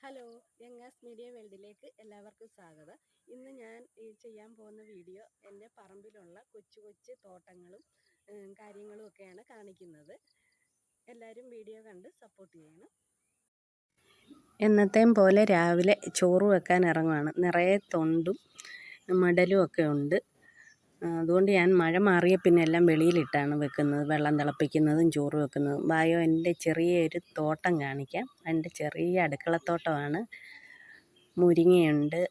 Hello, യങ്ങാസ് media വേൾഡിലേക്ക് എല്ലാവർക്കും സ്വാഗതം. ഇന്ന് ഞാൻ ചെയ്യാൻ പോകുന്ന വീഡിയോ എൻ്റെ പറമ്പിലുള്ള കൊച്ചു കൊച്ചു തോട്ടങ്ങളും കാര്യങ്ങളും ഒക്കെയാണ് കാണിക്കുന്നത്. എല്ലാവരും വീഡിയോ കണ്ട് സപ്പോർട്ട് ചെയ്യണം. എന്നത്തെയും പോലെ രാവിലെ ചോറ് വെക്കാൻ ഇറങ്ങുവാണ്. നിറയെ തൊണ്ടും മടലും ഒക്കെ ഉണ്ട്. അതുകൊണ്ട് ഞാൻ മഴ മാറിയ പിന്നെ എല്ലാം വെളിയിലിട്ടാണ് വെക്കുന്നത്. വെള്ളം തിളപ്പിക്കുന്നതും ചോറ് വെക്കുന്നതും. വായോ, എൻ്റെ ചെറിയൊരു തോട്ടം കാണിക്കാം. എൻ്റെ ചെറിയ അടുക്കളത്തോട്ടമാണ്. മുരിങ്ങയുണ്ട്.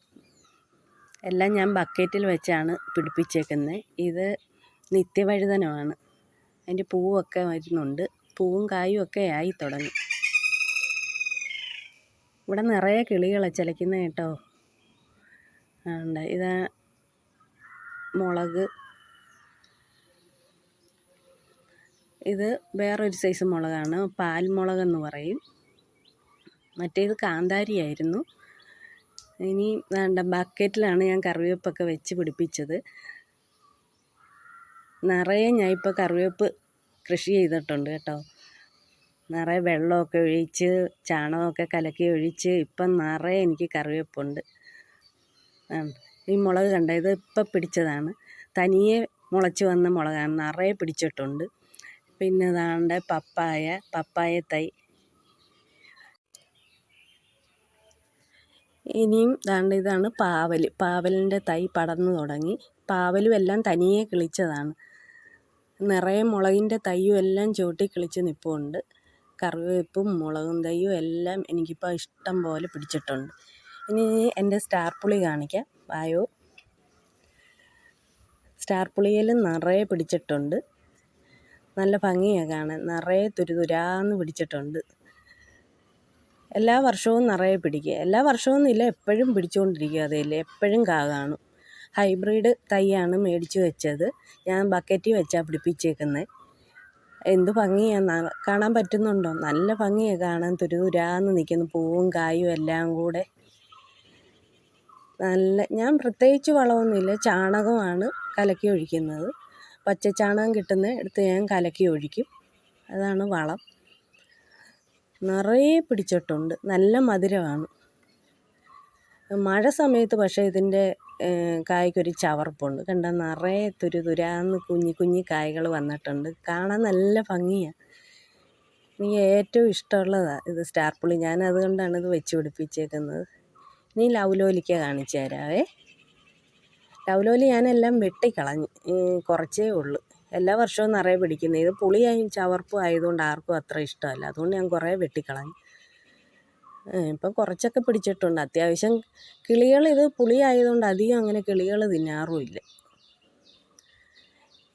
എല്ലാം ഞാൻ ബക്കറ്റിൽ വെച്ചാണ് പിടിപ്പിച്ചേക്കുന്നത്. ഇത് നിത്യവഴുതനമാണ്. അതിൻ്റെ പൂവൊക്കെ വരുന്നുണ്ട്. പൂവും കായും ഒക്കെ ആയി തുടങ്ങി. ഇവിടെ നിറയെ കിളികളെ ചിലയ്ക്കുന്നത് കേട്ടോ. ഇതാ മുളക്. ഇത് വേറൊരു സൈസ് മുളകാണ്, പാൽമുളകെന്ന് പറയും. മറ്റേത് കാന്താരിയായിരുന്നു. ഇനി ബക്കറ്റിലാണ് ഞാൻ കറിവേപ്പൊക്കെ വെച്ച് പിടിപ്പിച്ചത്. നിറയെ ഞാൻ ഇപ്പോൾ കറിവേപ്പ് കൃഷി ചെയ്തിട്ടുണ്ട് കേട്ടോ. നിറയെ വെള്ളമൊക്കെ ഒഴിച്ച് ചാണകമൊക്കെ കലക്കി ഒഴിച്ച് ഇപ്പം നിറയെ എനിക്ക് കറിവേപ്പുണ്ട്. ഈ മുളക് കണ്ട, ഇത് ഇപ്പം പിടിച്ചതാണ്. തനിയെ മുളച്ച് വന്ന മുളകാണ്. നിറയെ പിടിച്ചിട്ടുണ്ട്. പിന്നെ ഇതാണ്ട് പപ്പായ തൈ. ഇനിയും ഇതാണ് പാവലിൻ്റെ തൈ പടർന്നു തുടങ്ങി. പാവലും എല്ലാം തനിയെ കിളിച്ചതാണ്. നിറയെ മുളകിൻ്റെ തൈയും എല്ലാം ചുവട്ടി കിളിച്ച് നിൽപ്പുണ്ട്. കറിവേപ്പും മുളകും തൈയും എല്ലാം എനിക്കിപ്പോൾ ഇഷ്ടം പോലെ പിടിച്ചിട്ടുണ്ട്. ഇനി എൻ്റെ സ്റ്റാർ പുളി കാണിക്കാം. വായോ, സ്റ്റാർ പുളിയിലും നിറയെ പിടിച്ചിട്ടുണ്ട്. നല്ല ഭംഗിയാണ് കാണാൻ. നിറയെ തുരുതുരാന്ന് പിടിച്ചിട്ടുണ്ട്. എല്ലാ വർഷവും നിറയെ പിടിക്കുക. എല്ലാ വർഷവും ഇല്ല, എപ്പോഴും പിടിച്ചുകൊണ്ടിരിക്കുക. അതേല്ലേ, എപ്പോഴും കാ കാണും. ഹൈബ്രിഡ് തൈയാണ് മേടിച്ച് വെച്ചത്. ഞാൻ ബക്കറ്റിൽ വെച്ചാണ് പിടിപ്പിച്ചേക്കുന്നത്. എന്ത് ഭംഗിയാണ് കാണാൻ പറ്റുന്നുണ്ടോ? നല്ല ഭംഗിയാണ് കാണാൻ. തുരുതുരാന്ന് നിൽക്കുന്നു. പൂവും കായും എല്ലാം കൂടെ. ഞാൻ പ്രത്യേകിച്ച് വളമൊന്നുമില്ല, ചാണകമാണ് കലക്കി ഒഴിക്കുന്നത്. പച്ചച്ചാണകം കിട്ടുന്ന എടുത്ത് ഞാൻ കലക്കി ഒഴിക്കും. അതാണ് വളം. നിറയെ പിടിച്ചിട്ടുണ്ട്. നല്ല മധുരമാണ്. മഴ സമയത്ത് പക്ഷേ ഇതിൻ്റെ കായ്ക്കൊരു ചവർപ്പുണ്ട്. കണ്ട, നിറയെ തുരുതുരാന്ന് കുഞ്ഞി കായ്കൾ വന്നിട്ടുണ്ട്. കാണാൻ നല്ല ഭംഗിയാണ്. എനിക്ക് ഏറ്റവും ഇഷ്ടമുള്ളതാണ് ഇത് സ്റ്റാർ പുളി. ഞാൻ അതുകൊണ്ടാണ് ഇത് വെച്ച് പിടിപ്പിച്ചേക്കുന്നത്. ഇനി ലൗലോലിക്ക കാണിച്ചു തരാവേ. ലൗലോലി ഞാനെല്ലാം വെട്ടിക്കളഞ്ഞു. കുറച്ചേ ഉള്ളൂ. എല്ലാ വർഷവും നിറയെ പിടിക്കുന്നത്. ഇത് പുളിയായും ചവർപ്പും ആയതുകൊണ്ട് ആർക്കും അത്ര ഇഷ്ടമല്ല. അതുകൊണ്ട് ഞാൻ കുറേ വെട്ടിക്കളഞ്ഞു. ഇപ്പം കുറച്ചൊക്കെ പിടിച്ചിട്ടുണ്ട്. അത്യാവശ്യം കിളികൾ, ഇത് പുളി ആയതുകൊണ്ട് അധികം അങ്ങനെ കിളികൾ തിന്നാറുമില്ല.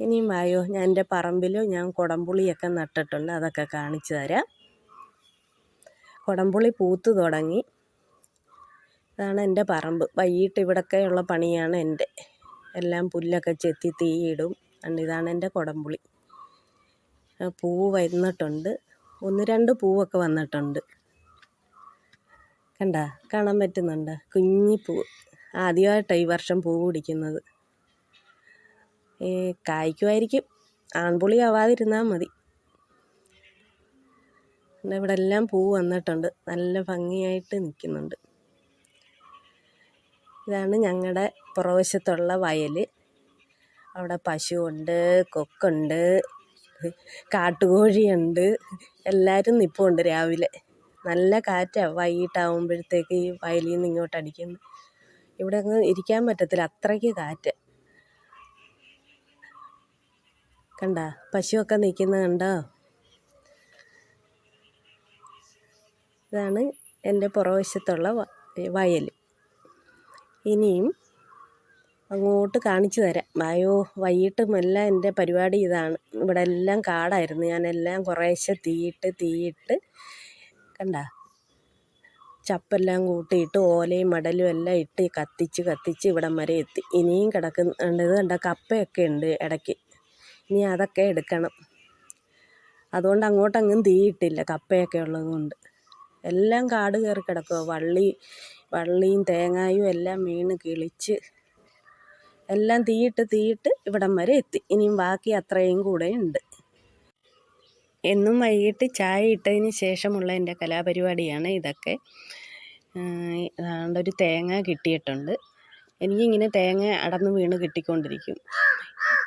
ഇനിയും വായോ, ഞാൻ എൻ്റെ പറമ്പിലും ഞാൻ കുടംപുളിയൊക്കെ നട്ടിട്ടുണ്ട്. അതൊക്കെ കാണിച്ചു തരാം. കുടംപുളി പൂത്ത് തുടങ്ങി. ഇതാണ് എൻ്റെ പറമ്പ്. വൈകിട്ട് ഇവിടൊക്കെയുള്ള പണിയാണ് എൻ്റെ. എല്ലാം പുല്ലൊക്കെ ചെത്തി തീയിടും. ഇതാണ് എൻ്റെ കുടംപുളി. പൂവ് വരുന്നിട്ടുണ്ട്. 1-2 പൂവൊക്കെ വന്നിട്ടുണ്ട്. കണ്ട, കാണാൻ പറ്റുന്നുണ്ട്? കുഞ്ഞി പൂവ്. ആദ്യമായിട്ടാണ് ഈ വർഷം പൂവ് പിടിക്കുന്നത്. കായ്ക്കുമായിരിക്കും. ആൺപുളി ആവാതിരുന്നാൽ മതി. ഇവിടെ എല്ലാം പൂവ് വന്നിട്ടുണ്ട്. നല്ല ഭംഗിയായിട്ട് നിൽക്കുന്നുണ്ട്. ഇതാണ് ഞങ്ങളുടെ പുറവശത്തുള്ള വയൽ. അവിടെ പശുവുണ്ട്, കൊക്കുണ്ട്, കാട്ടുകോഴിയുണ്ട്. എല്ലാവരും നിൽപ്പുണ്ട് രാവിലെ. നല്ല കാറ്റാണ് വൈകിട്ടാവുമ്പോഴത്തേക്ക് ഈ വയലിൽ നിന്ന് ഇങ്ങോട്ട് അടിക്കുന്നത്. ഇവിടെ അങ്ങ് ഇരിക്കാൻ പറ്റത്തില്ല, അത്രയ്ക്ക് കാറ്റ്. കണ്ട, പശുവൊക്കെ നിൽക്കുന്നത് കണ്ടോ? ഇതാണ് എൻ്റെ പുറവശത്തുള്ള വയൽ. ഇനിയും അങ്ങോട്ട് കാണിച്ചു തരാം. വായോ, വൈകിട്ടും എല്ലാം എൻ്റെ പരിപാടി ഇതാണ്. ഇവിടെ എല്ലാം കാടായിരുന്നു. ഞാനെല്ലാം കുറേശ്ശെ തീയിട്ട് കണ്ട, ചപ്പെല്ലാം കൂട്ടിയിട്ട് ഓലയും മടലും എല്ലാം ഇട്ട് കത്തിച്ച് ഇവിടം വരെ എത്തി. ഇനിയും കിടക്കുന്നുണ്ട്. ഇത് കണ്ട, കപ്പയൊക്കെ ഉണ്ട് ഇടയ്ക്ക്. ഇനി അതൊക്കെ എടുക്കണം. അതുകൊണ്ട് അങ്ങോട്ടങ്ങും തീയിട്ടില്ല, കപ്പയൊക്കെ ഉള്ളതുകൊണ്ട്. എല്ലാം കാട് കയറി കിടക്കുക. വള്ളിയും തേങ്ങായും എല്ലാം വീണ് കിളിച്ച് എല്ലാം തീയിട്ട് ഇവിടം വരെ എത്തി. ഇനിയും ബാക്കി അത്രയും കൂടെ ഉണ്ട്. എന്നും വൈകിട്ട് ചായ ഇട്ടതിന് ശേഷമുള്ള എൻ്റെ കലാപരിപാടിയാണ് ഇതൊക്കെ. ഏതാണ്ട് ഒരു തേങ്ങ കിട്ടിയിട്ടുണ്ട്. എനിക്കിങ്ങനെ തേങ്ങ അടർന്ന് വീണ് കിട്ടിക്കൊണ്ടിരിക്കും.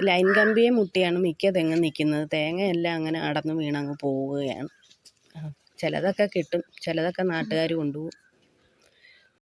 ലൈൻ കമ്പിയെ മുട്ടിയാണ് മിക്ക തെങ്ങും നിൽക്കുന്നത്. തേങ്ങയെല്ലാം അങ്ങനെ അടർന്ന് വീണങ്ങ് പോവുകയാണ്. ചിലതൊക്കെ കിട്ടും, ചിലതൊക്കെ നാട്ടുകാർ കൊണ്ടുപോകും.